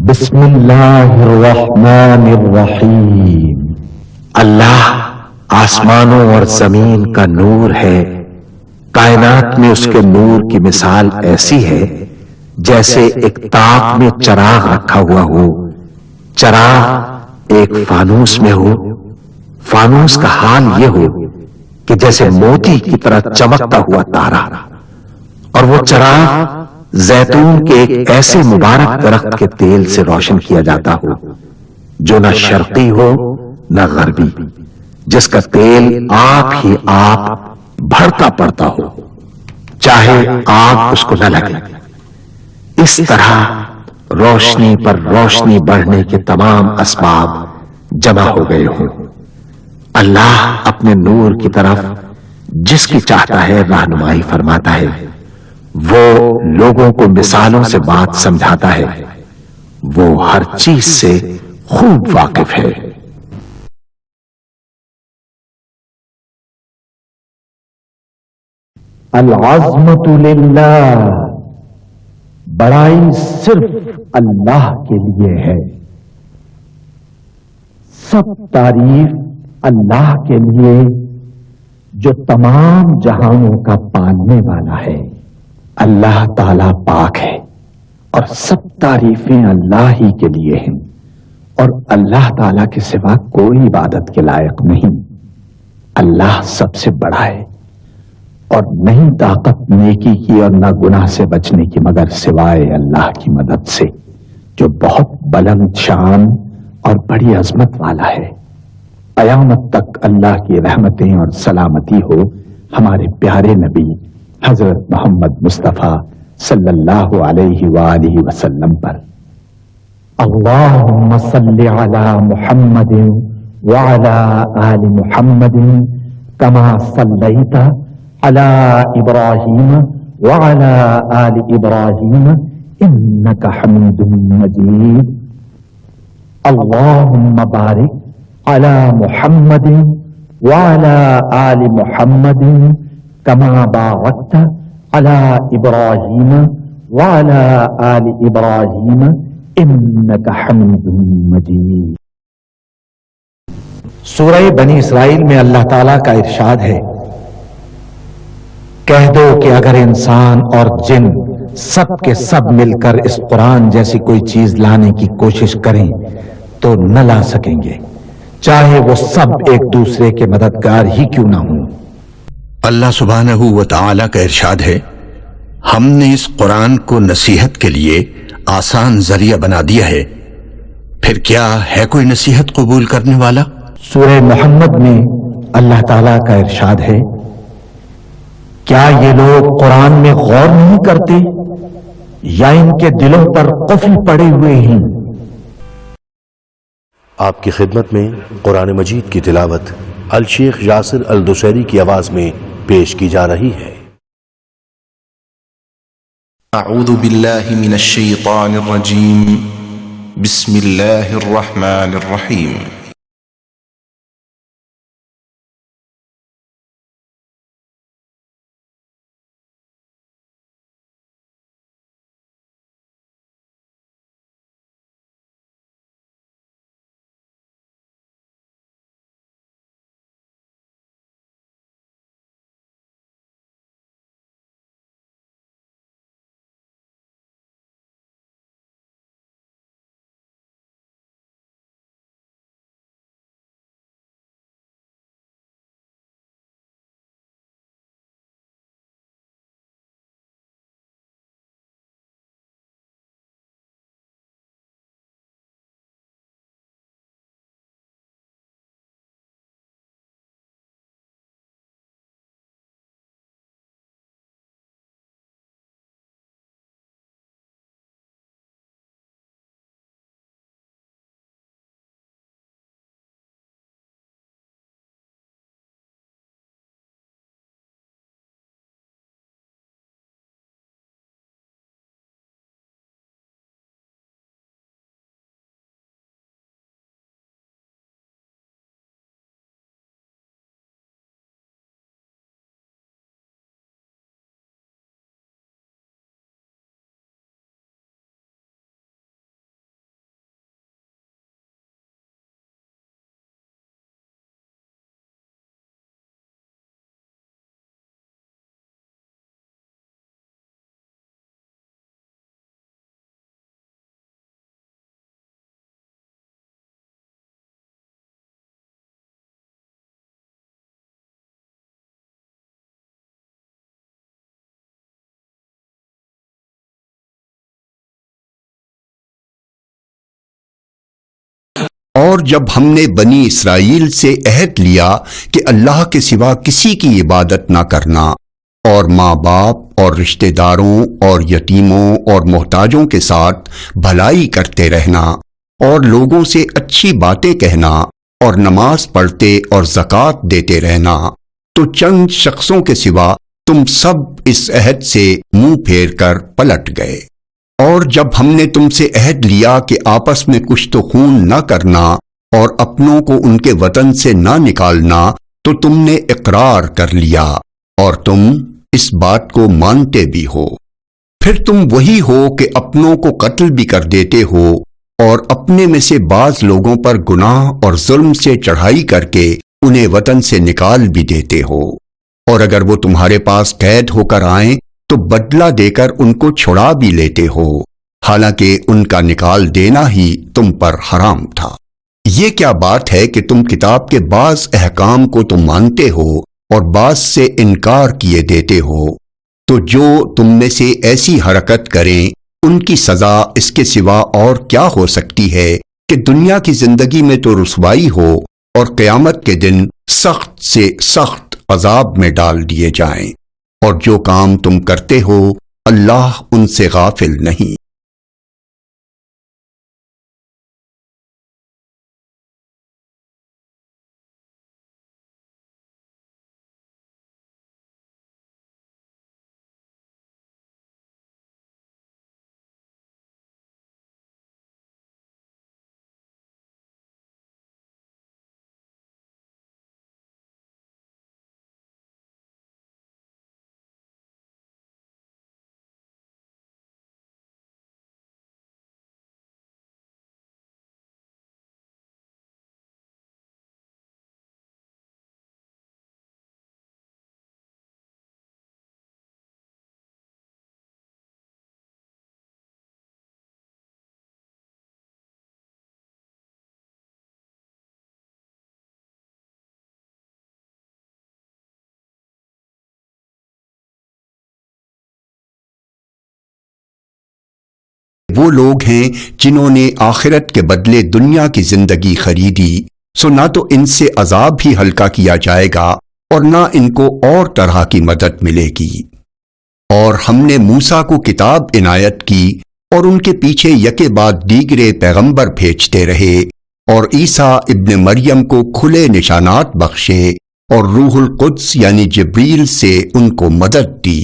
بسم اللہ الرحمن الرحیم۔ اللہ آسمانوں اور زمین کا نور ہے، کائنات میں اس کے نور کی مثال ایسی ہے جیسے ایک تاک میں چراغ رکھا ہوا ہو، چراغ ایک فانوس میں ہو، فانوس کا حال یہ ہو کہ جیسے موتی کی طرح چمکتا ہوا تارا، اور وہ چراغ زیتون کے ایک ایسے مبارک درخت کے تیل سے روشن کیا جاتا ہو جو نہ شرقی ہو نہ غربی، جس کا تیل آپ ہی آپ بھڑتا پڑتا ہو، چاہے آگ اس کو نہ لگے۔ اس طرح روشنی پر روشنی بڑھنے کے تمام اسباب جمع ہو گئے ہوں۔ اللہ اپنے نور کی طرف جس کی چاہتا ہے رہنمائی فرماتا ہے، وہ لوگوں کو مثالوں سے بات سمجھاتا ہے، وہ ہر چیز سے خوب واقف ہے۔ العظمت للہ، بڑائی صرف اللہ کے لیے ہے، سب تعریف اللہ کے لیے جو تمام جہانوں کا پالنے والا ہے۔ اللہ تعالی پاک ہے اور سب تعریفیں اللہ ہی کے لیے ہیں، اور اللہ تعالی کے سوا کوئی عبادت کے لائق نہیں۔ اللہ سب سے بڑا ہے اور نہیں طاقت نیکی کی اور نہ گناہ سے بچنے کی مگر سوائے اللہ کی مدد سے، جو بہت بلند شان اور بڑی عظمت والا ہے۔ قیامت تک اللہ کی رحمتیں اور سلامتی ہو ہمارے پیارے نبی حضرت محمد مصطفیٰ صلی اللہ علیہ وآلہ وسلم پر۔ اللہم صلی علی محمد وعلی آل محمد کما صلیت علی ابراہیم وعلی آل ابراہیم انک حمید مجید۔ اللہم بارک علی محمد وعلی آل محمد کما بارکت علی ابراہیم وعلی آل ابراہیم انک حمید مجید۔ سورہ بنی اسرائیل میں اللہ تعالیٰ کا ارشاد ہے، کہہ دو کہ اگر انسان اور جن سب کے سب مل کر اس قرآن جیسی کوئی چیز لانے کی کوشش کریں تو نہ لا سکیں گے، چاہے وہ سب ایک دوسرے کے مددگار ہی کیوں نہ ہوں۔ اللہ سبحانہ و تعالی کا ارشاد ہے، ہم نے اس قرآن کو نصیحت کے لیے آسان ذریعہ بنا دیا ہے، پھر کیا ہے کوئی نصیحت قبول کرنے والا؟ سورہ محمد میں اللہ تعالیٰ کا ارشاد ہے، کیا یہ لوگ قرآن میں غور نہیں کرتے یا ان کے دلوں پر قفل پڑے ہوئے ہیں؟ آپ کی خدمت میں قرآن مجید کی تلاوت الشیخ یاسر الدوسری کی آواز میں پیش کی جا رہی ہے۔ اعوذ باللہ من الشیطان الرجیم، بسم اللہ الرحمن الرحیم۔ اور جب ہم نے بنی اسرائیل سے عہد لیا کہ اللہ کے سوا کسی کی عبادت نہ کرنا، اور ماں باپ اور رشتہ داروں اور یتیموں اور محتاجوں کے ساتھ بھلائی کرتے رہنا، اور لوگوں سے اچھی باتیں کہنا، اور نماز پڑھتے اور زکوٰۃ دیتے رہنا، تو چند شخصوں کے سوا تم سب اس عہد سے منہ پھیر کر پلٹ گئے۔ اور جب ہم نے تم سے عہد لیا کہ آپس میں کشت و خون نہ کرنا اور اپنوں کو ان کے وطن سے نہ نکالنا، تو تم نے اقرار کر لیا اور تم اس بات کو مانتے بھی ہو۔ پھر تم وہی ہو کہ اپنوں کو قتل بھی کر دیتے ہو، اور اپنے میں سے بعض لوگوں پر گناہ اور ظلم سے چڑھائی کر کے انہیں وطن سے نکال بھی دیتے ہو، اور اگر وہ تمہارے پاس قید ہو کر آئیں تو بدلہ دے کر ان کو چھڑا بھی لیتے ہو، حالانکہ ان کا نکال دینا ہی تم پر حرام تھا۔ یہ کیا بات ہے کہ تم کتاب کے بعض احکام کو تم مانتے ہو اور بعض سے انکار کیے دیتے ہو؟ تو جو تم میں سے ایسی حرکت کریں ان کی سزا اس کے سوا اور کیا ہو سکتی ہے کہ دنیا کی زندگی میں تو رسوائی ہو اور قیامت کے دن سخت سے سخت عذاب میں ڈال دیے جائیں، اور جو کام تم کرتے ہو اللہ ان سے غافل نہیں۔ وہ لوگ ہیں جنہوں نے آخرت کے بدلے دنیا کی زندگی خریدی، سو نہ تو ان سے عذاب ہی ہلکا کیا جائے گا اور نہ ان کو اور طرح کی مدد ملے گی۔ اور ہم نے موسیٰ کو کتاب عنایت کی اور ان کے پیچھے یکے بعد دیگرے پیغمبر بھیجتے رہے، اور عیسیٰ ابن مریم کو کھلے نشانات بخشے اور روح القدس یعنی جبریل سے ان کو مدد دی۔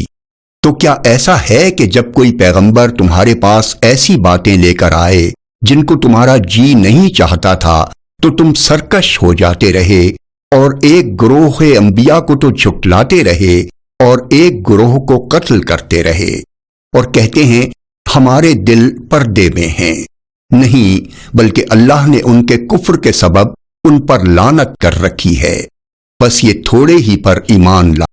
تو کیا ایسا ہے کہ جب کوئی پیغمبر تمہارے پاس ایسی باتیں لے کر آئے جن کو تمہارا جی نہیں چاہتا تھا تو تم سرکش ہو جاتے رہے، اور ایک گروہ انبیاء کو تو جھٹلاتے رہے اور ایک گروہ کو قتل کرتے رہے، اور کہتے ہیں ہمارے دل پردے میں ہیں؟ نہیں، بلکہ اللہ نے ان کے کفر کے سبب ان پر لعنت کر رکھی ہے، بس یہ تھوڑے ہی پر ایمان لا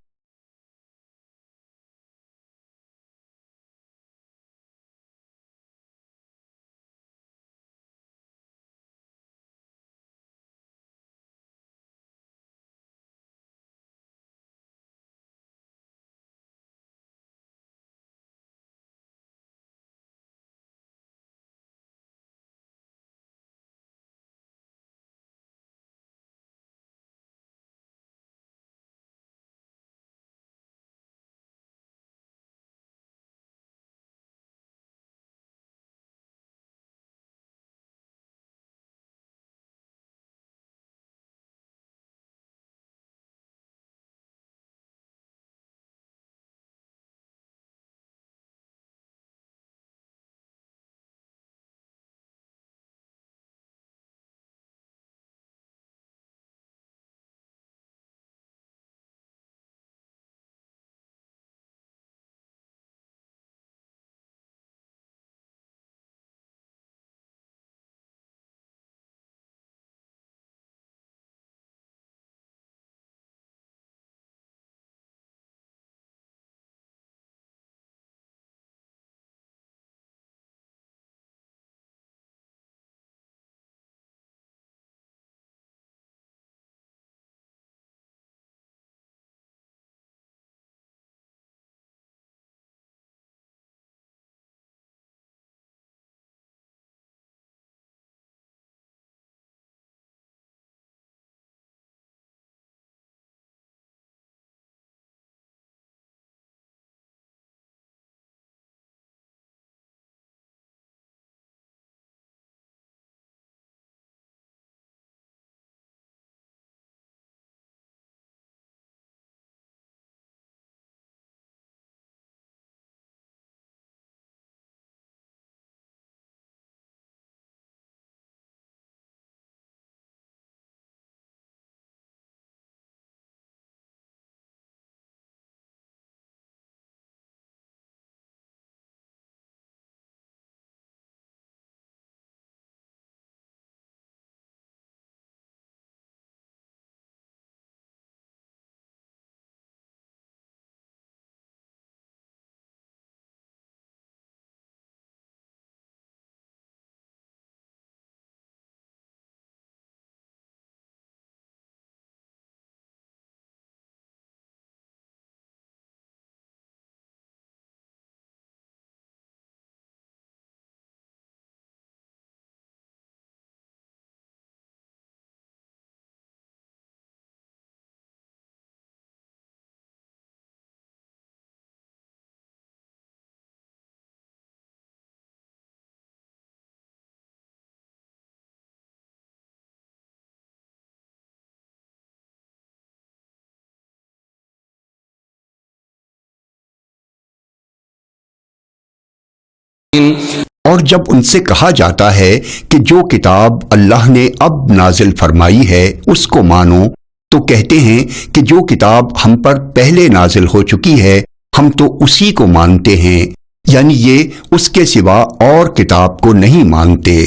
اور جب ان سے کہا جاتا ہے کہ جو کتاب اللہ نے اب نازل فرمائی ہے اس کو مانو، تو کہتے ہیں کہ جو کتاب ہم پر پہلے نازل ہو چکی ہے ہم تو اسی کو مانتے ہیں، یعنی یہ اس کے سوا اور کتاب کو نہیں مانتے،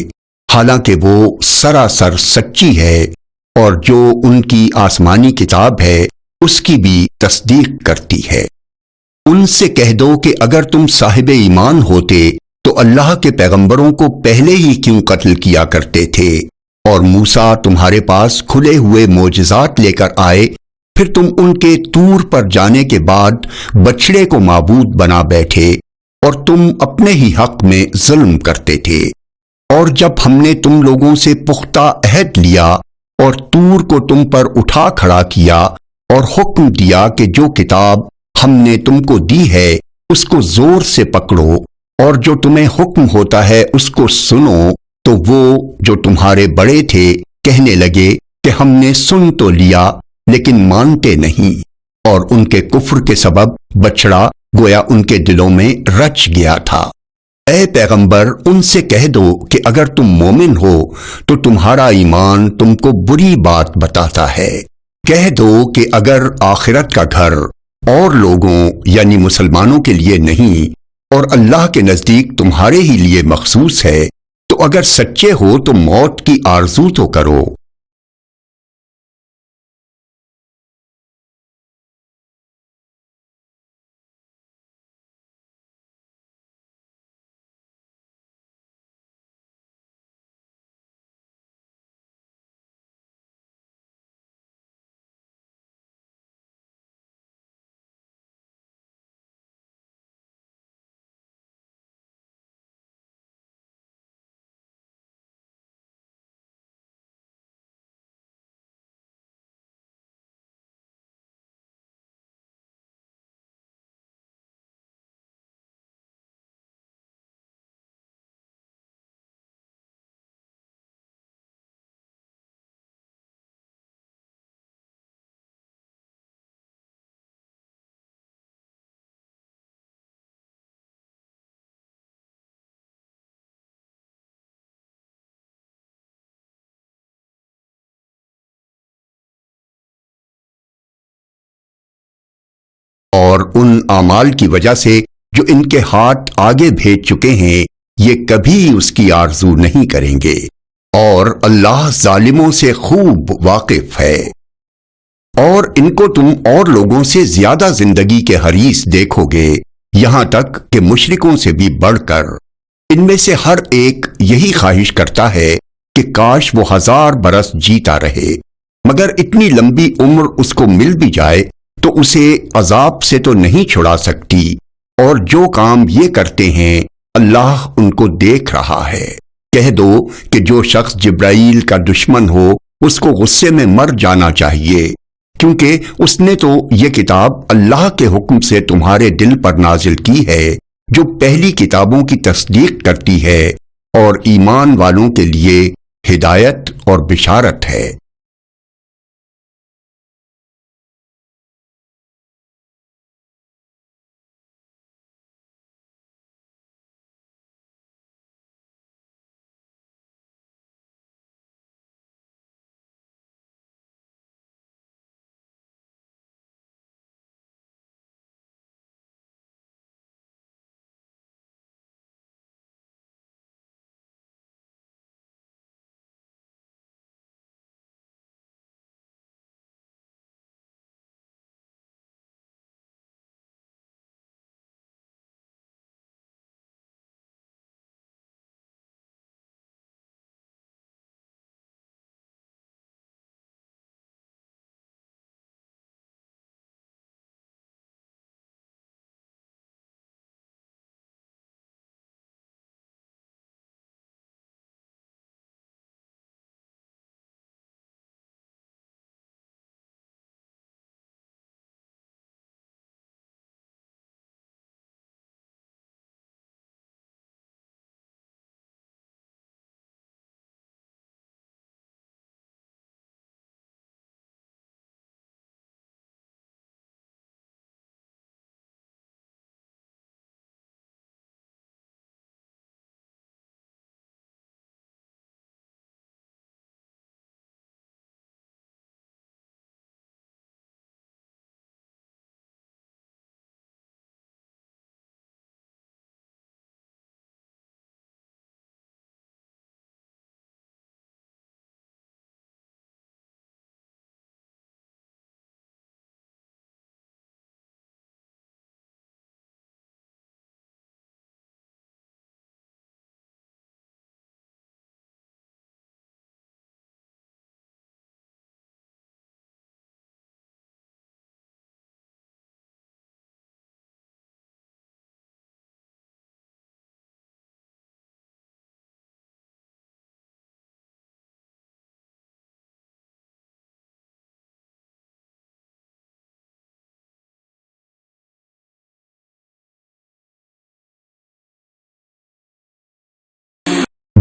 حالانکہ وہ سراسر سچی ہے، اور جو ان کی آسمانی کتاب ہے اس کی بھی تصدیق کرتی ہے۔ ان سے کہہ دو کہ اگر تم صاحب ایمان ہوتے تو اللہ کے پیغمبروں کو پہلے ہی کیوں قتل کیا کرتے تھے، اور موسیٰ تمہارے پاس کھلے ہوئے معجزات لے کر آئے، پھر تم ان کے طور پر جانے کے بعد بچڑے کو معبود بنا بیٹھے، اور تم اپنے ہی حق میں ظلم کرتے تھے۔ اور جب ہم نے تم لوگوں سے پختہ عہد لیا اور طور کو تم پر اٹھا کھڑا کیا اور حکم دیا کہ جو کتاب ہم نے تم کو دی ہے اس کو زور سے پکڑو، اور جو تمہیں حکم ہوتا ہے اس کو سنو، تو وہ جو تمہارے بڑے تھے کہنے لگے کہ ہم نے سن تو لیا لیکن مانتے نہیں، اور ان کے کفر کے سبب بچڑا گویا ان کے دلوں میں رچ گیا تھا۔ اے پیغمبر ان سے کہہ دو کہ اگر تم مومن ہو تو تمہارا ایمان تم کو بری بات بتاتا ہے۔ کہہ دو کہ اگر آخرت کا گھر اور لوگوں یعنی مسلمانوں کے لیے نہیں اور اللہ کے نزدیک تمہارے ہی لیے مخصوص ہے، تو اگر سچے ہو تو موت کی آرزو تو کرو۔ اور ان اعمال کی وجہ سے جو ان کے ہاتھ آگے بھیج چکے ہیں یہ کبھی اس کی آرزو نہیں کریں گے، اور اللہ ظالموں سے خوب واقف ہے۔ اور ان کو تم اور لوگوں سے زیادہ زندگی کے حریص دیکھو گے، یہاں تک کہ مشرکوں سے بھی بڑھ کر۔ ان میں سے ہر ایک یہی خواہش کرتا ہے کہ کاش وہ 1000 برس جیتا رہے، مگر اتنی لمبی عمر اس کو مل بھی جائے تو اسے عذاب سے تو نہیں چھڑا سکتی، اور جو کام یہ کرتے ہیں اللہ ان کو دیکھ رہا ہے۔ کہہ دو کہ جو شخص جبرائیل کا دشمن ہو اس کو غصے میں مر جانا چاہیے، کیونکہ اس نے تو یہ کتاب اللہ کے حکم سے تمہارے دل پر نازل کی ہے جو پہلی کتابوں کی تصدیق کرتی ہے اور ایمان والوں کے لیے ہدایت اور بشارت ہے۔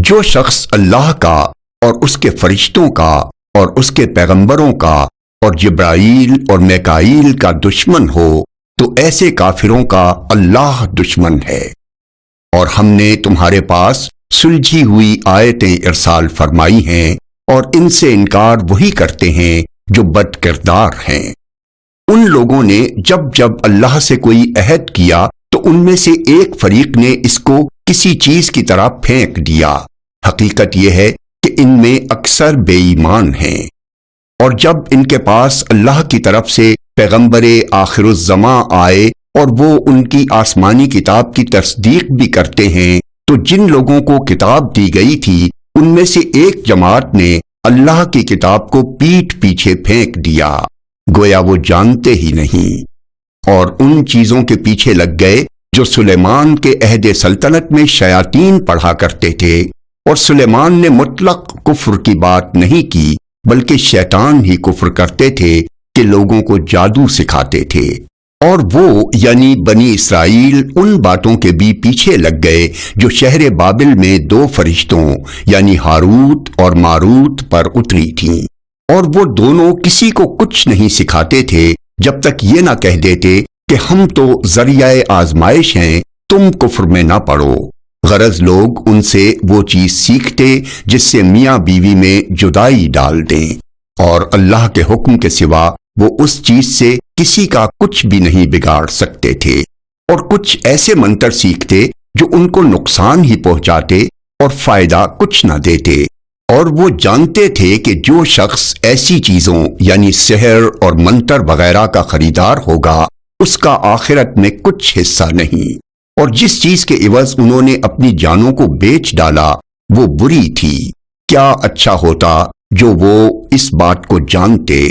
جو شخص اللہ کا اور اس کے فرشتوں کا اور اس کے پیغمبروں کا اور جبرائیل اور میکائیل کا دشمن ہو تو ایسے کافروں کا اللہ دشمن ہے۔ اور ہم نے تمہارے پاس سلجھی ہوئی آیتیں ارسال فرمائی ہیں اور ان سے انکار وہی کرتے ہیں جو بد کردار ہیں۔ ان لوگوں نے جب جب اللہ سے کوئی عہد کیا تو ان میں سے ایک فریق نے اس کو کسی چیز کی طرح پھینک دیا۔ حقیقت یہ ہے کہ ان میں اکثر بے ایمان ہیں۔ اور جب ان کے پاس اللہ کی طرف سے پیغمبر آخر الزماں آئے اور وہ ان کی آسمانی کتاب کی تصدیق بھی کرتے ہیں تو جن لوگوں کو کتاب دی گئی تھی ان میں سے ایک جماعت نے اللہ کی کتاب کو پیٹھ پیچھے پھینک دیا، گویا وہ جانتے ہی نہیں، اور ان چیزوں کے پیچھے لگ گئے جو سلیمان کے عہد سلطنت میں شیاطین پڑھا کرتے تھے۔ اور سلیمان نے مطلق کفر کی بات نہیں کی بلکہ شیطان ہی کفر کرتے تھے کہ لوگوں کو جادو سکھاتے تھے۔ اور وہ یعنی بنی اسرائیل ان باتوں کے بھی پیچھے لگ گئے جو شہر بابل میں دو فرشتوں یعنی ہاروت اور ماروت پر اتری تھیں، اور وہ دونوں کسی کو کچھ نہیں سکھاتے تھے جب تک یہ نہ کہہ دیتے کہ ہم تو ذریعہ آزمائش ہیں، تم کفر میں نہ پڑو۔ غرض لوگ ان سے وہ چیز سیکھتے جس سے میاں بیوی میں جدائی ڈال دیں، اور اللہ کے حکم کے سوا وہ اس چیز سے کسی کا کچھ بھی نہیں بگاڑ سکتے تھے۔ اور کچھ ایسے منتر سیکھتے جو ان کو نقصان ہی پہنچاتے اور فائدہ کچھ نہ دیتے، اور وہ جانتے تھے کہ جو شخص ایسی چیزوں یعنی سحر اور منتر وغیرہ کا خریدار ہوگا اس کا آخرت میں کچھ حصہ نہیں، اور جس چیز کے عوض انہوں نے اپنی جانوں کو بیچ ڈالا وہ بری تھی۔ کیا اچھا ہوتا جو وہ اس بات کو جانتے۔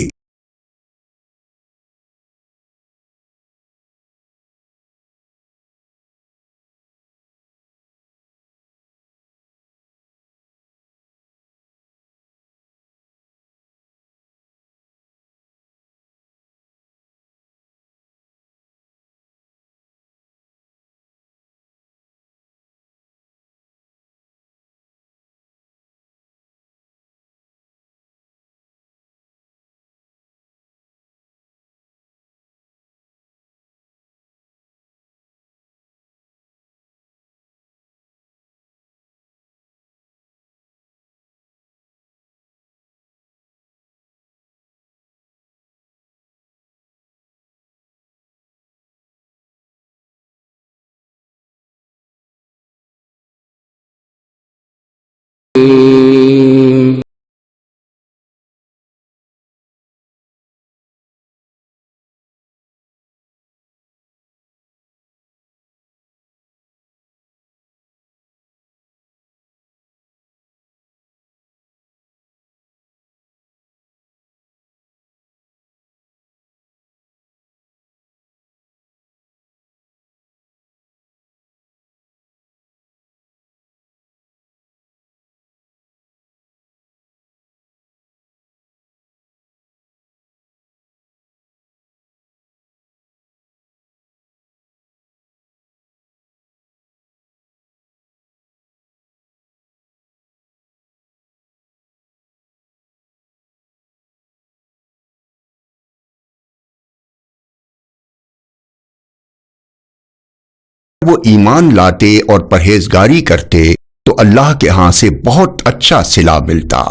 وہ ایمان لاتے اور پرہیزگاری کرتے تو اللہ کے ہاں سے بہت اچھا صلہ ملتا۔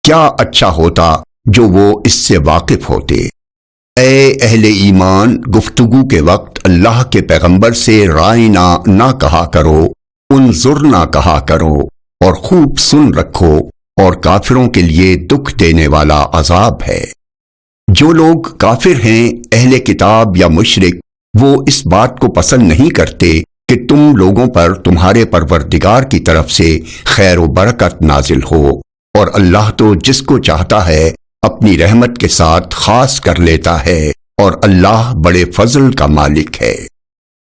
کیا اچھا ہوتا جو وہ اس سے واقف ہوتے۔ اے اہل ایمان، گفتگو کے وقت اللہ کے پیغمبر سے رائنا نہ کہا کرو، انظر نہ کہا کرو، اور خوب سن رکھو، اور کافروں کے لیے دکھ دینے والا عذاب ہے۔ جو لوگ کافر ہیں، اہل کتاب یا مشرک، وہ اس بات کو پسند نہیں کرتے کہ تم لوگوں پر تمہارے پروردگار کی طرف سے خیر و برکت نازل ہو، اور اللہ تو جس کو چاہتا ہے اپنی رحمت کے ساتھ خاص کر لیتا ہے، اور اللہ بڑے فضل کا مالک ہے۔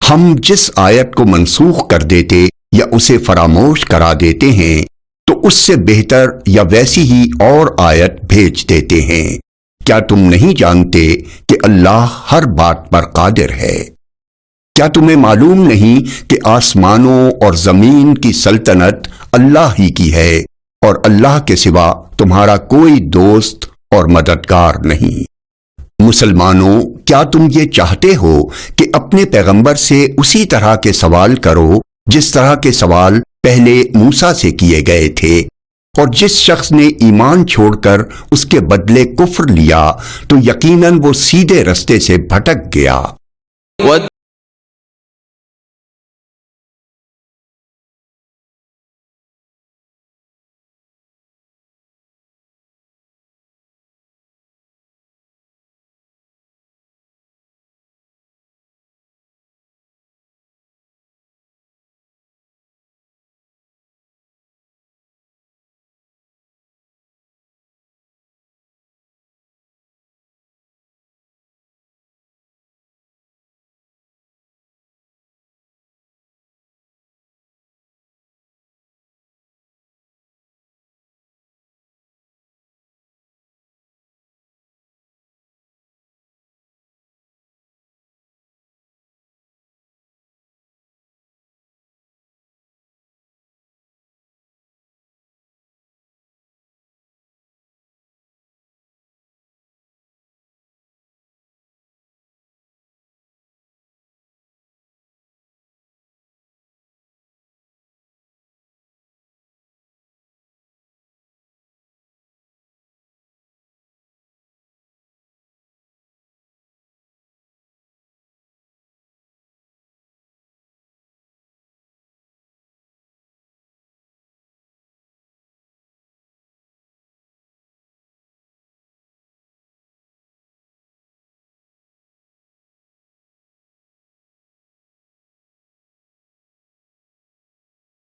ہم جس آیت کو منسوخ کر دیتے یا اسے فراموش کرا دیتے ہیں تو اس سے بہتر یا ویسی ہی اور آیت بھیج دیتے ہیں۔ کیا تم نہیں جانتے کہ اللہ ہر بات پر قادر ہے؟ کیا تمہیں معلوم نہیں کہ آسمانوں اور زمین کی سلطنت اللہ ہی کی ہے اور اللہ کے سوا تمہارا کوئی دوست اور مددگار نہیں؟ مسلمانوں، کیا تم یہ چاہتے ہو کہ اپنے پیغمبر سے اسی طرح کے سوال کرو جس طرح کے سوال پہلے موسیٰ سے کیے گئے تھے؟ اور جس شخص نے ایمان چھوڑ کر اس کے بدلے کفر لیا تو یقیناً وہ سیدھے رستے سے بھٹک گیا۔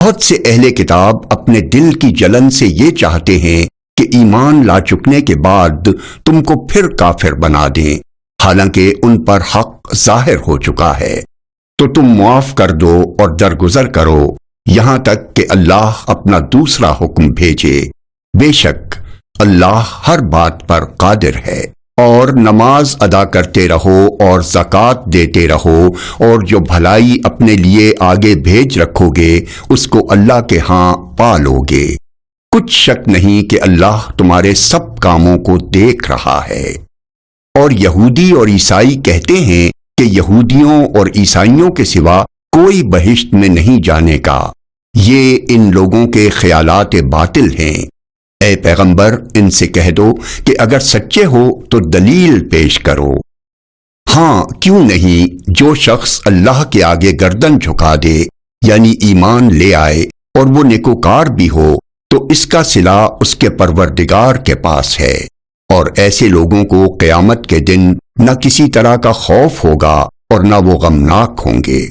بہت سے اہل کتاب اپنے دل کی جلن سے یہ چاہتے ہیں کہ ایمان لا چکنے کے بعد تم کو پھر کافر بنا دیں، حالانکہ ان پر حق ظاہر ہو چکا ہے۔ تو تم معاف کر دو اور درگزر کرو یہاں تک کہ اللہ اپنا دوسرا حکم بھیجے، بے شک اللہ ہر بات پر قادر ہے۔ اور نماز ادا کرتے رہو اور زکوٰۃ دیتے رہو، اور جو بھلائی اپنے لیے آگے بھیج رکھو گے اس کو اللہ کے ہاں پا لو گے۔ کچھ شک نہیں کہ اللہ تمہارے سب کاموں کو دیکھ رہا ہے۔ اور یہودی اور عیسائی کہتے ہیں کہ یہودیوں اور عیسائیوں کے سوا کوئی بہشت میں نہیں جانے کا۔ یہ ان لوگوں کے خیالات باطل ہیں۔ اے پیغمبر، ان سے کہہ دو کہ اگر سچے ہو تو دلیل پیش کرو۔ ہاں کیوں نہیں، جو شخص اللہ کے آگے گردن جھکا دے یعنی ایمان لے آئے اور وہ نیکوکار بھی ہو تو اس کا صلہ اس کے پروردگار کے پاس ہے، اور ایسے لوگوں کو قیامت کے دن نہ کسی طرح کا خوف ہوگا اور نہ وہ غمناک ہوں گے۔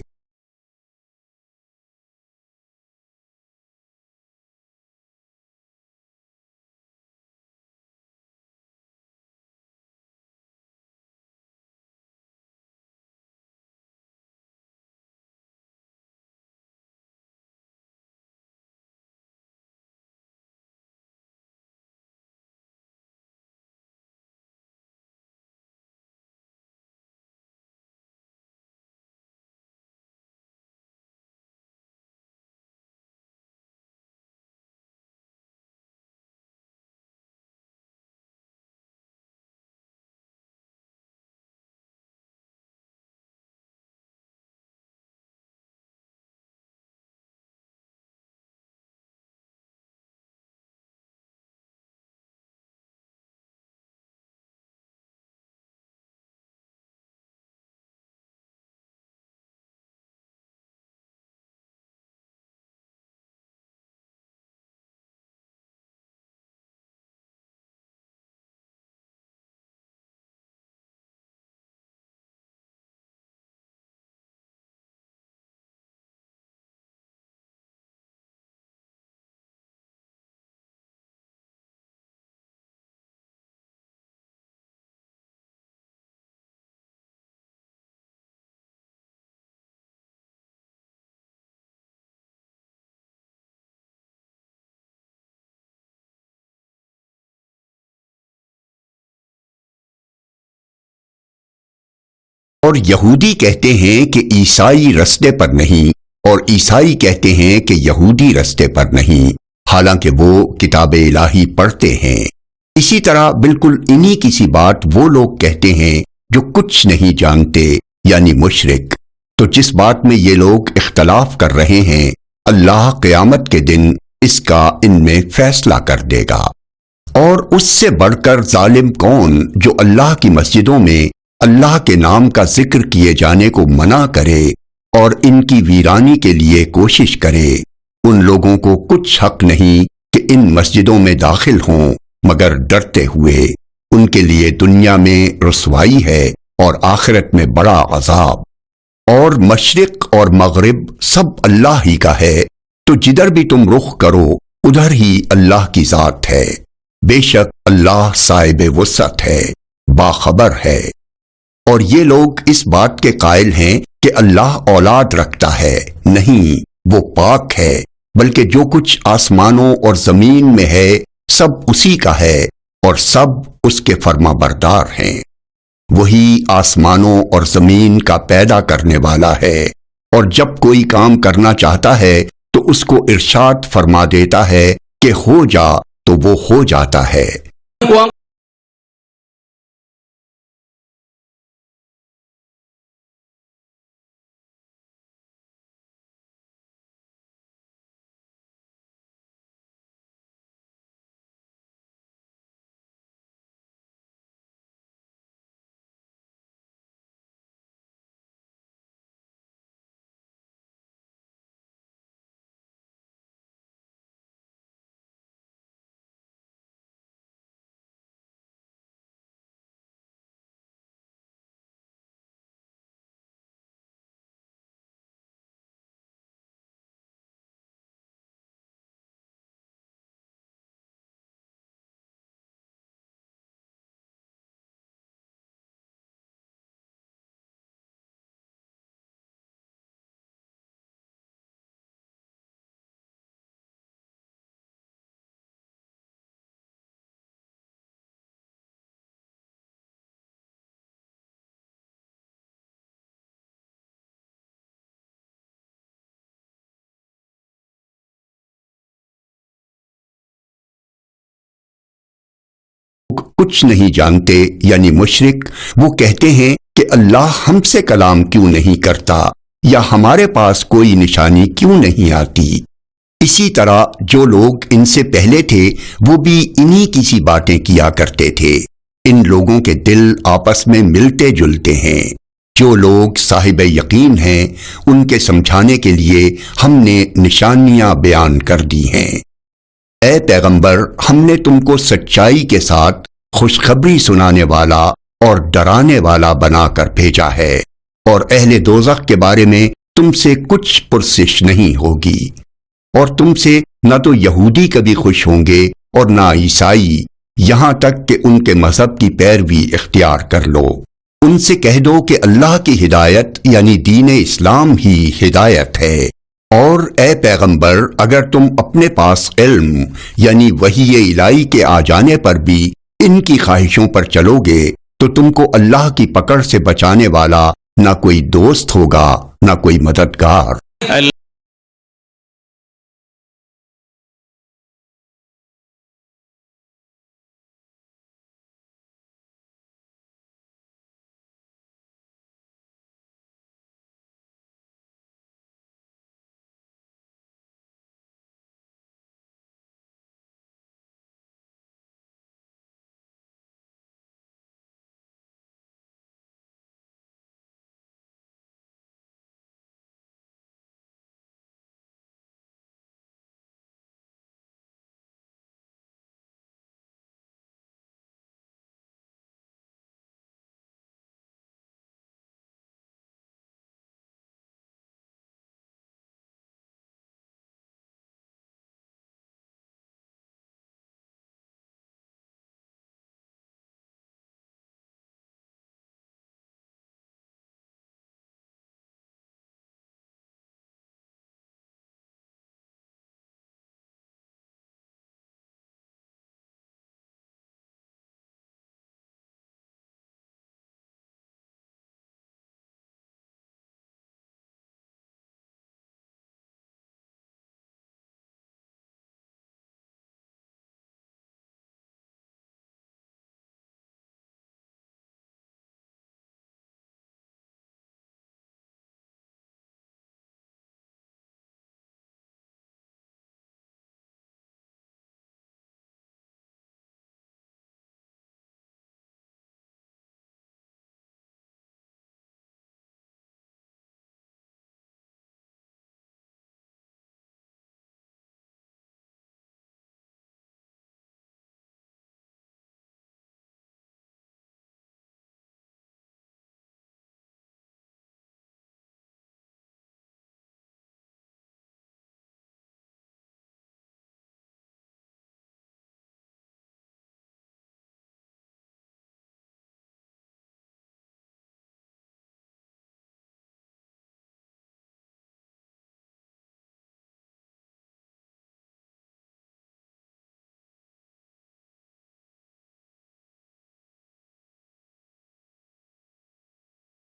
اور یہودی کہتے ہیں کہ عیسائی رستے پر نہیں، اور عیسائی کہتے ہیں کہ یہودی رستے پر نہیں، حالانکہ وہ کتاب الہی پڑھتے ہیں۔ اسی طرح بالکل انہی کسی بات وہ لوگ کہتے ہیں جو کچھ نہیں جانتے، یعنی مشرک۔ تو جس بات میں یہ لوگ اختلاف کر رہے ہیں، اللہ قیامت کے دن اس کا ان میں فیصلہ کر دے گا۔ اور اس سے بڑھ کر ظالم کون جو اللہ کی مسجدوں میں اللہ کے نام کا ذکر کیے جانے کو منع کرے اور ان کی ویرانی کے لیے کوشش کرے۔ ان لوگوں کو کچھ حق نہیں کہ ان مسجدوں میں داخل ہوں مگر ڈرتے ہوئے۔ ان کے لیے دنیا میں رسوائی ہے اور آخرت میں بڑا عذاب۔ اور مشرق اور مغرب سب اللہ ہی کا ہے، تو جدھر بھی تم رخ کرو ادھر ہی اللہ کی ذات ہے۔ بے شک اللہ صاحب وسعت ہے، باخبر ہے۔ اور یہ لوگ اس بات کے قائل ہیں کہ اللہ اولاد رکھتا ہے، نہیں، وہ پاک ہے، بلکہ جو کچھ آسمانوں اور زمین میں ہے سب اسی کا ہے اور سب اس کے فرما بردار ہیں۔ وہی آسمانوں اور زمین کا پیدا کرنے والا ہے، اور جب کوئی کام کرنا چاہتا ہے تو اس کو ارشاد فرما دیتا ہے کہ ہو جا تو وہ ہو جاتا ہے۔ کچھ نہیں جانتے یعنی مشرک، وہ کہتے ہیں کہ اللہ ہم سے کلام کیوں نہیں کرتا، یا ہمارے پاس کوئی نشانی کیوں نہیں آتی۔ اسی طرح جو لوگ ان سے پہلے تھے وہ بھی انہی کسی باتیں کیا کرتے تھے۔ ان لوگوں کے دل آپس میں ملتے جلتے ہیں۔ جو لوگ صاحب یقین ہیں ان کے سمجھانے کے لیے ہم نے نشانیاں بیان کر دی ہیں۔ اے پیغمبر، ہم نے تم کو سچائی کے ساتھ خوشخبری سنانے والا اور ڈرانے والا بنا کر بھیجا ہے، اور اہل دوزخ کے بارے میں تم سے کچھ پرسش نہیں ہوگی۔ اور تم سے نہ تو یہودی کبھی خوش ہوں گے اور نہ عیسائی، یہاں تک کہ ان کے مذہب کی پیروی اختیار کر لو۔ ان سے کہہ دو کہ اللہ کی ہدایت یعنی دین اسلام ہی ہدایت ہے۔ اور اے پیغمبر، اگر تم اپنے پاس علم یعنی وحی الہی کے آ جانے پر بھی ان کی خواہشوں پر چلو گے تو تم کو اللہ کی پکڑ سے بچانے والا نہ کوئی دوست ہوگا نہ کوئی مددگار۔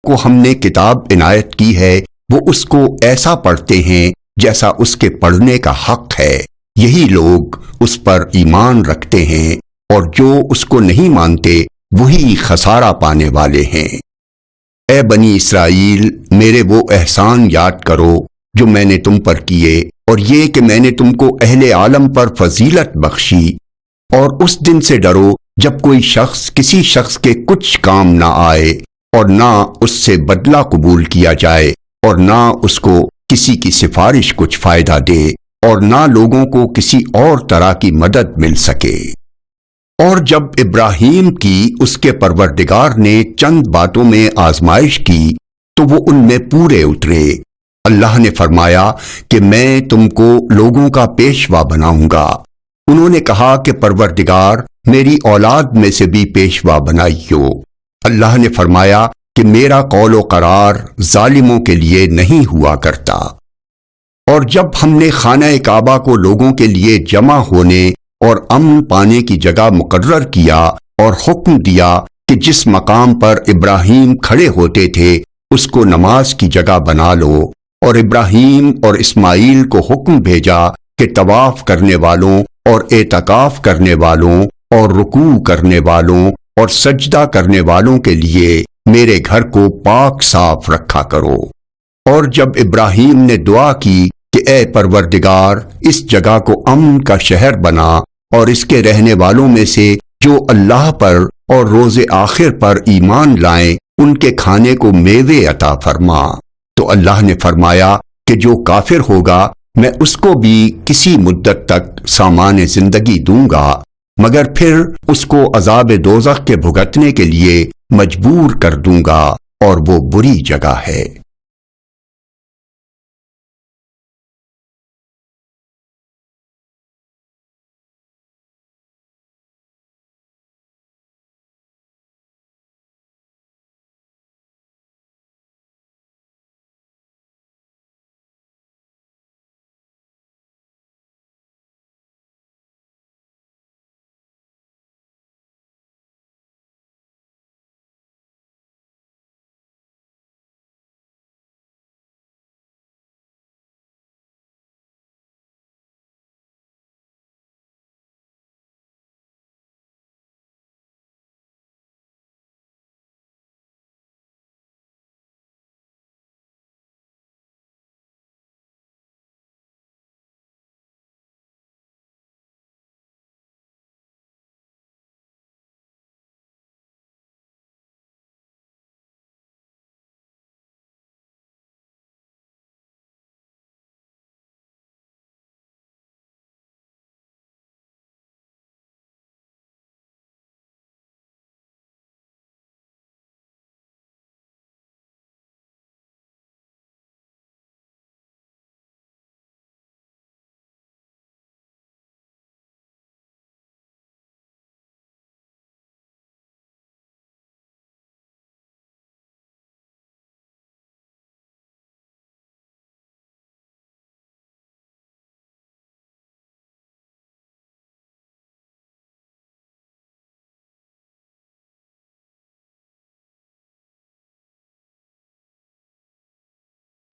کو ہم نے کتاب عنایت کی ہے وہ اس کو ایسا پڑھتے ہیں جیسا اس کے پڑھنے کا حق ہے، یہی لوگ اس پر ایمان رکھتے ہیں، اور جو اس کو نہیں مانتے وہی خسارہ پانے والے ہیں۔ اے بنی اسرائیل، میرے وہ احسان یاد کرو جو میں نے تم پر کیے، اور یہ کہ میں نے تم کو اہل عالم پر فضیلت بخشی، اور اس دن سے ڈرو جب کوئی شخص کسی شخص کے کچھ کام نہ آئے، اور نہ اس سے بدلہ قبول کیا جائے، اور نہ اس کو کسی کی سفارش کچھ فائدہ دے، اور نہ لوگوں کو کسی اور طرح کی مدد مل سکے۔ اور جب ابراہیم کی اس کے پروردگار نے چند باتوں میں آزمائش کی تو وہ ان میں پورے اترے۔ اللہ نے فرمایا کہ میں تم کو لوگوں کا پیشوا بناؤں گا۔ انہوں نے کہا کہ پروردگار میری اولاد میں سے بھی پیشوا بنائیو۔ اللہ نے فرمایا کہ میرا قول و قرار ظالموں کے لیے نہیں ہوا کرتا۔ اور جب ہم نے خانہ کعبہ کو لوگوں کے لیے جمع ہونے اور امن پانے کی جگہ مقرر کیا اور حکم دیا کہ جس مقام پر ابراہیم کھڑے ہوتے تھے اس کو نماز کی جگہ بنا لو، اور ابراہیم اور اسماعیل کو حکم بھیجا کہ طواف کرنے والوں اور اعتکاف کرنے والوں اور رکوع کرنے والوں اور سجدہ کرنے والوں کے لیے میرے گھر کو پاک صاف رکھا کرو۔ اور جب ابراہیم نے دعا کی کہ اے پروردگار اس جگہ کو امن کا شہر بنا، اور اس کے رہنے والوں میں سے جو اللہ پر اور روز آخر پر ایمان لائیں ان کے کھانے کو میوے عطا فرما، تو اللہ نے فرمایا کہ جو کافر ہوگا میں اس کو بھی کسی مدت تک سامان زندگی دوں گا، مگر پھر اس کو عذاب دوزخ کے بھگتنے کے لیے مجبور کر دوں گا، اور وہ بری جگہ ہے۔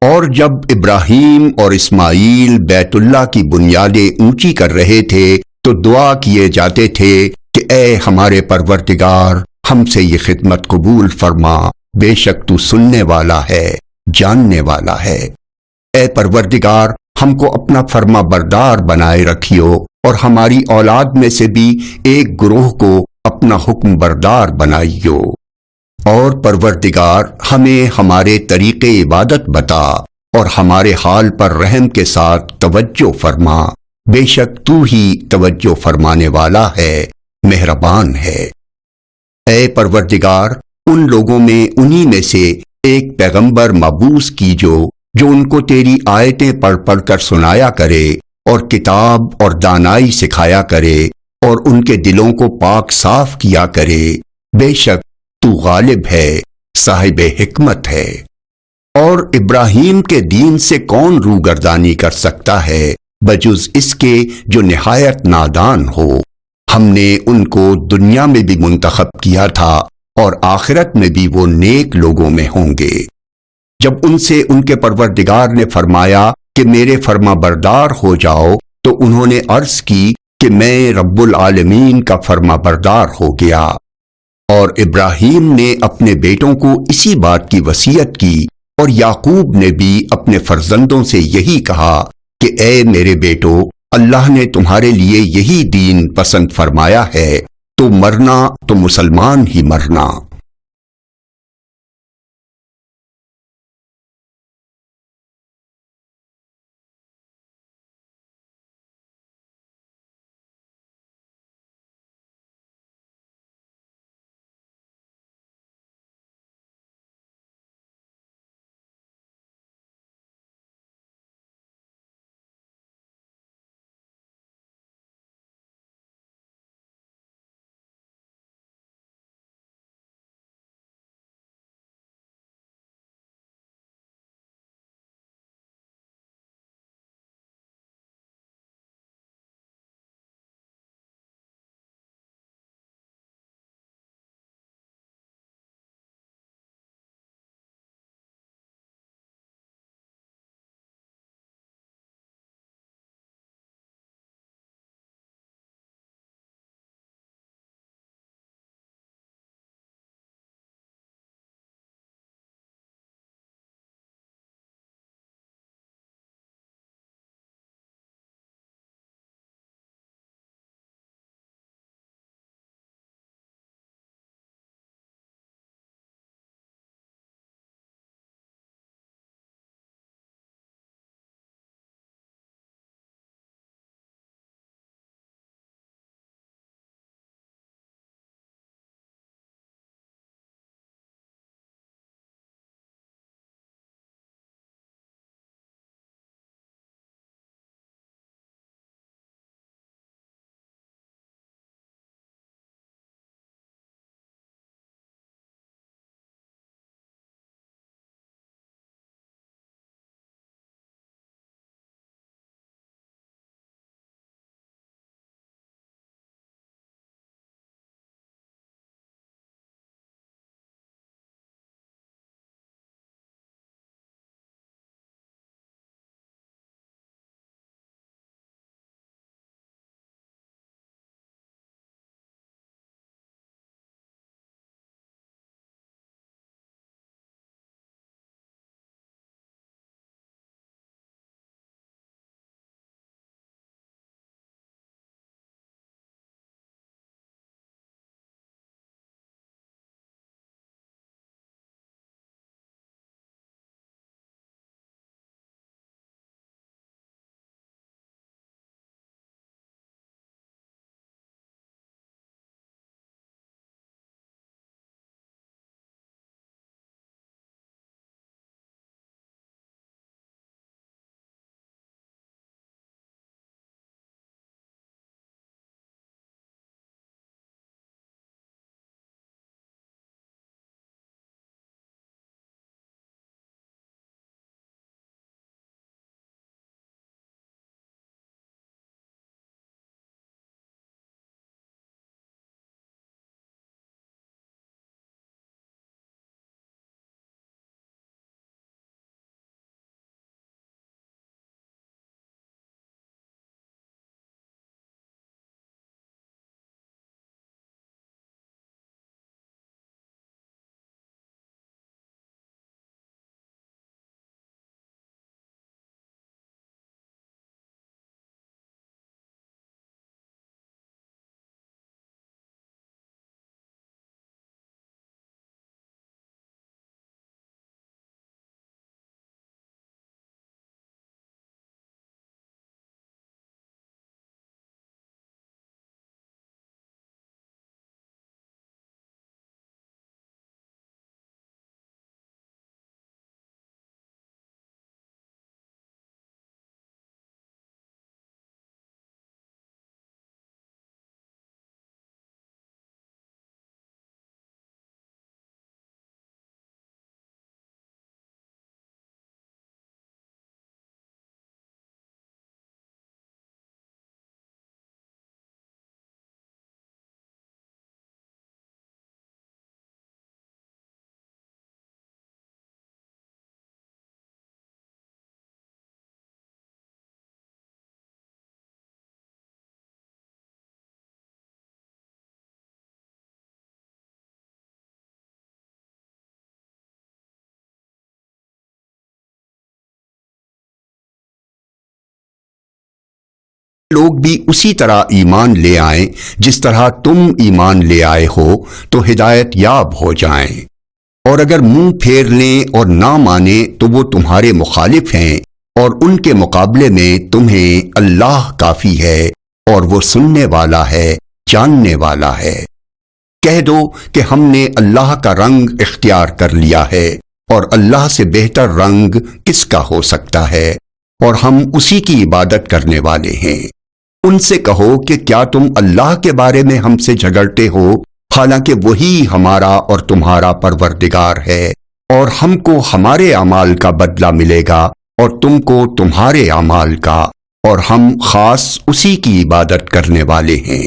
اور جب ابراہیم اور اسماعیل بیت اللہ کی بنیادیں اونچی کر رہے تھے تو دعا کیے جاتے تھے کہ اے ہمارے پروردگار ہم سے یہ خدمت قبول فرما، بے شک تو سننے والا ہے، جاننے والا ہے۔ اے پروردگار ہم کو اپنا فرما بردار بنائے رکھیو، اور ہماری اولاد میں سے بھی ایک گروہ کو اپنا حکم بردار بنائیو۔ اور پروردگار ہمیں ہمارے طریقے عبادت بتا، اور ہمارے حال پر رحم کے ساتھ توجہ فرما، بے شک تو ہی توجہ فرمانے والا ہے، مہربان ہے۔ اے پروردگار ان لوگوں میں انہی میں سے ایک پیغمبر مبعوث کیجو جو ان کو تیری آیتیں پڑھ پڑھ کر سنایا کرے اور کتاب اور دانائی سکھایا کرے اور ان کے دلوں کو پاک صاف کیا کرے، بے شک تو غالب ہے، صاحب حکمت ہے۔ اور ابراہیم کے دین سے کون روگردانی کر سکتا ہے بجز اس کے جو نہایت نادان ہو؟ ہم نے ان کو دنیا میں بھی منتخب کیا تھا اور آخرت میں بھی وہ نیک لوگوں میں ہوں گے۔ جب ان سے ان کے پروردگار نے فرمایا کہ میرے فرما بردار ہو جاؤ تو انہوں نے عرض کی کہ میں رب العالمین کا فرما بردار ہو گیا۔ اور ابراہیم نے اپنے بیٹوں کو اسی بات کی وصیت کی، اور یعقوب نے بھی اپنے فرزندوں سے یہی کہا کہ اے میرے بیٹو، اللہ نے تمہارے لیے یہی دین پسند فرمایا ہے، تو مرنا تو مسلمان ہی مرنا۔ لوگ بھی اسی طرح ایمان لے آئیں جس طرح تم ایمان لے آئے ہو تو ہدایت یاب ہو جائیں، اور اگر منہ پھیر لیں اور نہ مانیں تو وہ تمہارے مخالف ہیں، اور ان کے مقابلے میں تمہیں اللہ کافی ہے، اور وہ سننے والا ہے، جاننے والا ہے۔ کہہ دو کہ ہم نے اللہ کا رنگ اختیار کر لیا ہے، اور اللہ سے بہتر رنگ کس کا ہو سکتا ہے، اور ہم اسی کی عبادت کرنے والے ہیں۔ ان سے کہو کہ کیا تم اللہ کے بارے میں ہم سے جھگڑتے ہو، حالانکہ وہی ہمارا اور تمہارا پروردگار ہے، اور ہم کو ہمارے اعمال کا بدلہ ملے گا اور تم کو تمہارے اعمال کا، اور ہم خاص اسی کی عبادت کرنے والے ہیں۔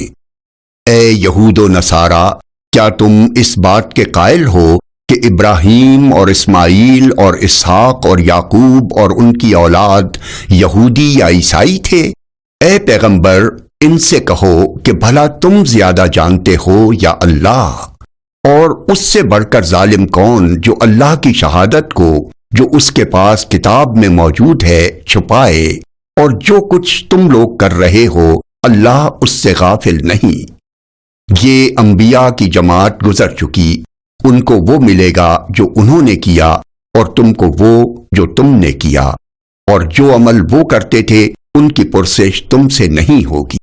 اے یہود و نصارا، کیا تم اس بات کے قائل ہو کہ ابراہیم اور اسماعیل اور اسحاق اور یعقوب اور ان کی اولاد یہودی یا عیسائی تھے؟ اے پیغمبر، ان سے کہو کہ بھلا تم زیادہ جانتے ہو یا اللہ؟ اور اس سے بڑھ کر ظالم کون جو اللہ کی شہادت کو جو اس کے پاس کتاب میں موجود ہے چھپائے، اور جو کچھ تم لوگ کر رہے ہو اللہ اس سے غافل نہیں۔ یہ انبیاء کی جماعت گزر چکی، ان کو وہ ملے گا جو انہوں نے کیا، اور تم کو وہ جو تم نے کیا، اور جو عمل وہ کرتے تھے ان کی پرسش تم سے نہیں ہوگی۔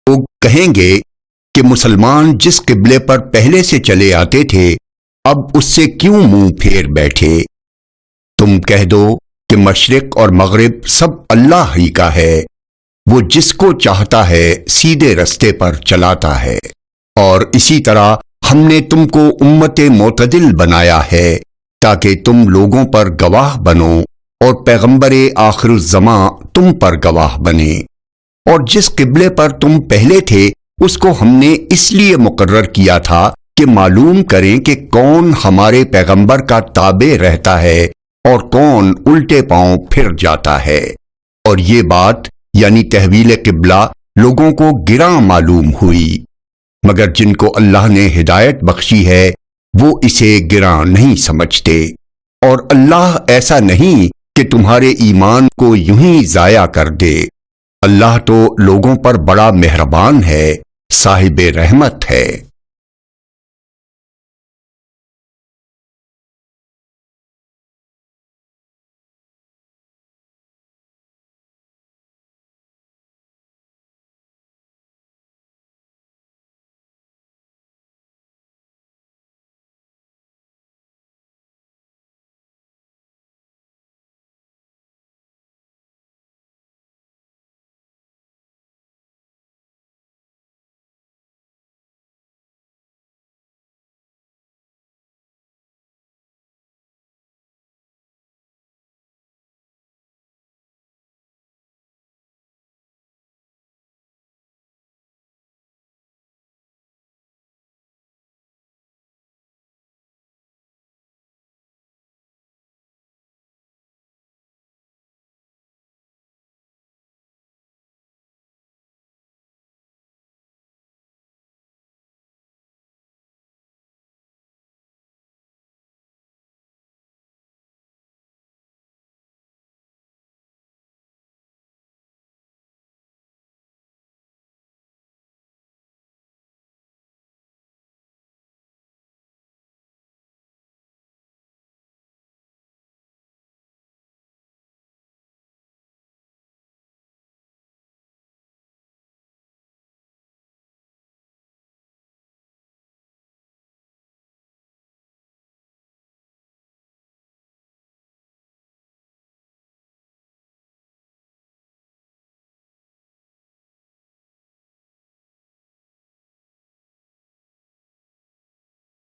لوگ کہیں گے کہ مسلمان جس قبلے پر پہلے سے چلے آتے تھے اب اس سے کیوں منہ پھیر بیٹھے؟ تم کہہ دو کہ مشرق اور مغرب سب اللہ ہی کا ہے، وہ جس کو چاہتا ہے سیدھے رستے پر چلاتا ہے، اور اسی طرح ہم نے تم کو امت معتدل بنایا ہے تاکہ تم لوگوں پر گواہ بنو اور پیغمبر آخر الزماں تم پر گواہ بنے۔ اور جس قبلے پر تم پہلے تھے اس کو ہم نے اس لیے مقرر کیا تھا کہ معلوم کریں کہ کون ہمارے پیغمبر کا تابع رہتا ہے اور کون الٹے پاؤں پھر جاتا ہے، اور یہ بات یعنی تحویل قبلہ لوگوں کو گراں معلوم ہوئی، مگر جن کو اللہ نے ہدایت بخشی ہے وہ اسے گراں نہیں سمجھتے، اور اللہ ایسا نہیں کہ تمہارے ایمان کو یوں ہی ضائع کر دے۔ اللہ تو لوگوں پر بڑا مہربان ہے، صاحب رحمت ہے۔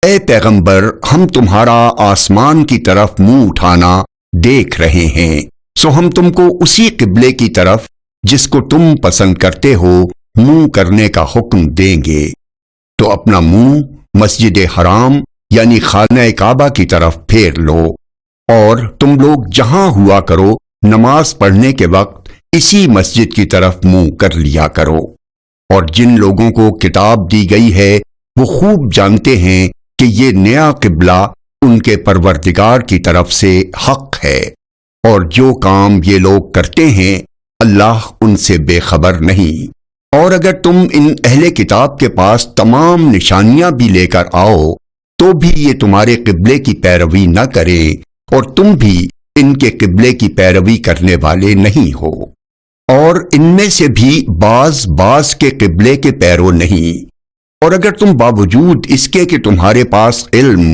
اے پیغمبر ہم تمہارا آسمان کی طرف منہ اٹھانا دیکھ رہے ہیں، سو ہم تم کو اسی قبلے کی طرف جس کو تم پسند کرتے ہو منہ کرنے کا حکم دیں گے، تو اپنا منہ مسجد حرام یعنی خانہ کعبہ کی طرف پھیر لو، اور تم لوگ جہاں ہوا کرو نماز پڑھنے کے وقت اسی مسجد کی طرف منہ کر لیا کرو۔ اور جن لوگوں کو کتاب دی گئی ہے وہ خوب جانتے ہیں کہ یہ نیا قبلہ ان کے پروردگار کی طرف سے حق ہے، اور جو کام یہ لوگ کرتے ہیں اللہ ان سے بے خبر نہیں۔ اور اگر تم ان اہل کتاب کے پاس تمام نشانیاں بھی لے کر آؤ تو بھی یہ تمہارے قبلے کی پیروی نہ کریں، اور تم بھی ان کے قبلے کی پیروی کرنے والے نہیں ہو، اور ان میں سے بھی بعض کے قبلے کے پیرو نہیں۔ اور اگر تم باوجود اس کے کہ تمہارے پاس علم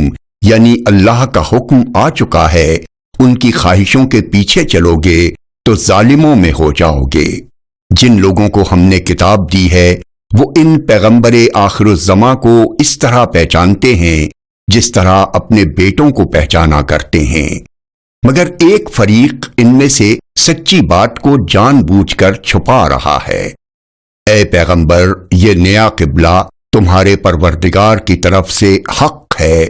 یعنی اللہ کا حکم آ چکا ہے ان کی خواہشوں کے پیچھے چلو گے تو ظالموں میں ہو جاؤ گے۔ جن لوگوں کو ہم نے کتاب دی ہے وہ ان پیغمبر آخر الزماں کو اس طرح پہچانتے ہیں جس طرح اپنے بیٹوں کو پہچانا کرتے ہیں، مگر ایک فریق ان میں سے سچی بات کو جان بوجھ کر چھپا رہا ہے۔ اے پیغمبر یہ نیا قبلہ تمہارے پروردگار کی طرف سے حق ہے،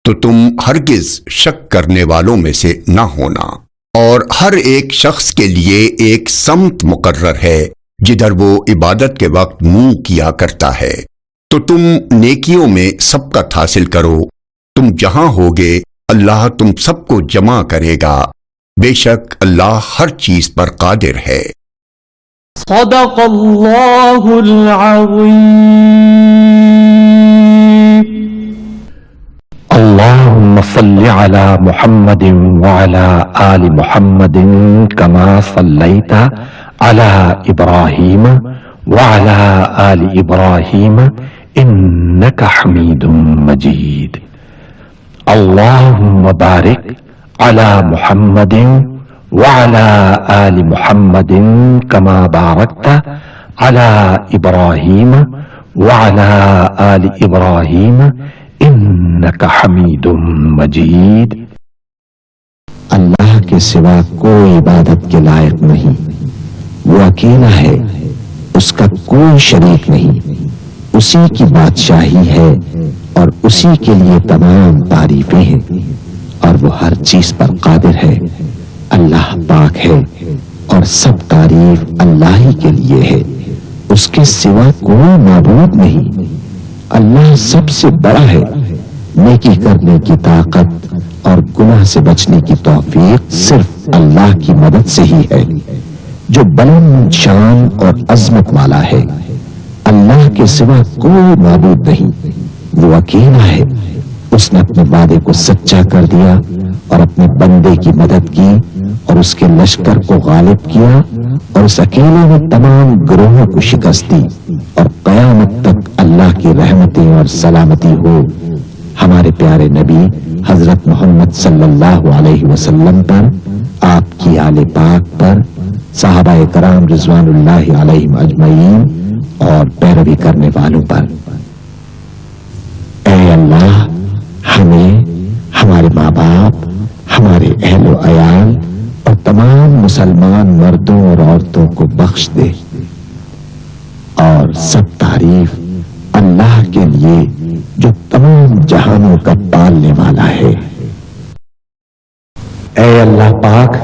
تو تم ہرگز شک کرنے والوں میں سے نہ ہونا، اور ہر ایک شخص کے لیے ایک سمت مقرر ہے جدھر وہ عبادت کے وقت منہ کیا کرتا ہے، تو تم نیکیوں میں سبقت حاصل کرو، تم جہاں ہوگے اللہ تم سب کو جمع کرے گا، بے شک اللہ ہر چیز پر قادر ہے۔ صدق اللہ العظیم۔ اللهم صل على محمد وعلى آل محمد كما صليت على إبراهيم وعلى آل إبراهيم إنك حميد مجيد۔ اللهم بارك على محمد وعلى آل محمد كما باركت على إبراهيم وعلى آل إبراهيم انک حمید مجید۔ اللہ کے سوا کوئی عبادت کے لائق نہیں، وہ اکیلا ہے، اس کا کوئی شریک نہیں، اسی کی بادشاہی ہے اور اسی کے لیے تمام تعریفیں ہیں، اور وہ ہر چیز پر قادر ہے۔ اللہ پاک ہے اور سب تعریف اللہ ہی کے لیے ہے، اس کے سوا کوئی معبود نہیں۔ اللہ سب سے بڑا ہے، نیکی کرنے کی طاقت اور گناہ سے بچنے کی توفیق صرف اللہ کی مدد سے ہی ہے، جو بلند شان اور عظمت والا ہے۔ اللہ کے سوا کوئی معبود نہیں، وہ اکیلا ہے، اس نے اپنے وعدے کو سچا کر دیا اور اپنے بندے کی مدد کی اور اس کے لشکر کو غالب کیا، اور اس اکیلے نے تمام گروہوں کو شکست دی، اور قیامت تک اللہ کی رحمتیں اور سلامتی ہو ہمارے پیارے نبی حضرت محمد صلی اللہ علیہ وسلم پر، آپ کی آل پاک پر، صحابہ کرام رضوان اللہ علیہم اجمعین اور پیروی کرنے والوں پر۔ اے اللہ ہمیں، ہمارے ماں باپ، ہمارے اہل و عیال اور تمام مسلمان مردوں اور عورتوں کو بخش دے، اور سب تعریف اللہ کے لیے جو تمام جہانوں کا پالنے والا ہے۔ اے اللہ پاک،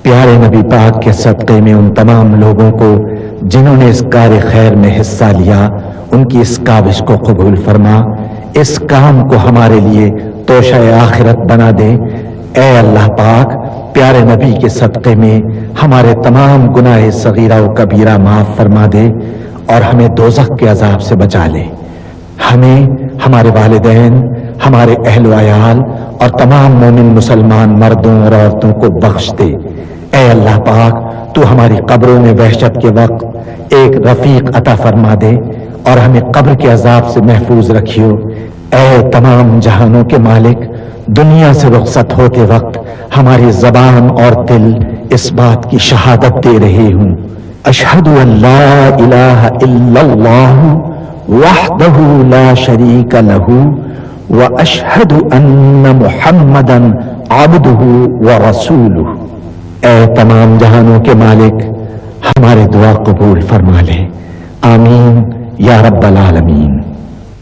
پیارے نبی پاک کے صدقے میں ان تمام لوگوں کو جنہوں نے اس کار خیر میں حصہ لیا، ان کی اس کاوش کو قبول فرما، اس کام کو ہمارے لیے توشہ آخرت بنا دے۔ اے اللہ پاک، پیارے نبی کے صدقے میں ہمارے تمام گناہ صغیرہ و کبیرہ معاف فرما دے اور ہمیں دوزخ کے عذاب سے بچا لے۔ ہمیں، ہمارے والدین، ہمارے اہل و عیال اور تمام مومن مسلمان مردوں اور عورتوں کو بخش دے۔ اے اللہ پاک، تو ہماری قبروں میں وحشت کے وقت ایک رفیق عطا فرما دے اور ہمیں قبر کے عذاب سے محفوظ رکھیو۔ اے تمام جہانوں کے مالک، دنیا سے رخصت ہوتے وقت ہماری زبان اور دل اس بات کی شہادت دے رہے ہوں، اشہد ان لا الہ الا اللہ وحدہ لا شریک لہ واشہد ان محمدا عبدہ ورسولہ۔ اے تمام جہانوں کے مالک، ہمارے دعا قبول فرما لے، آمین یا رب العالمین۔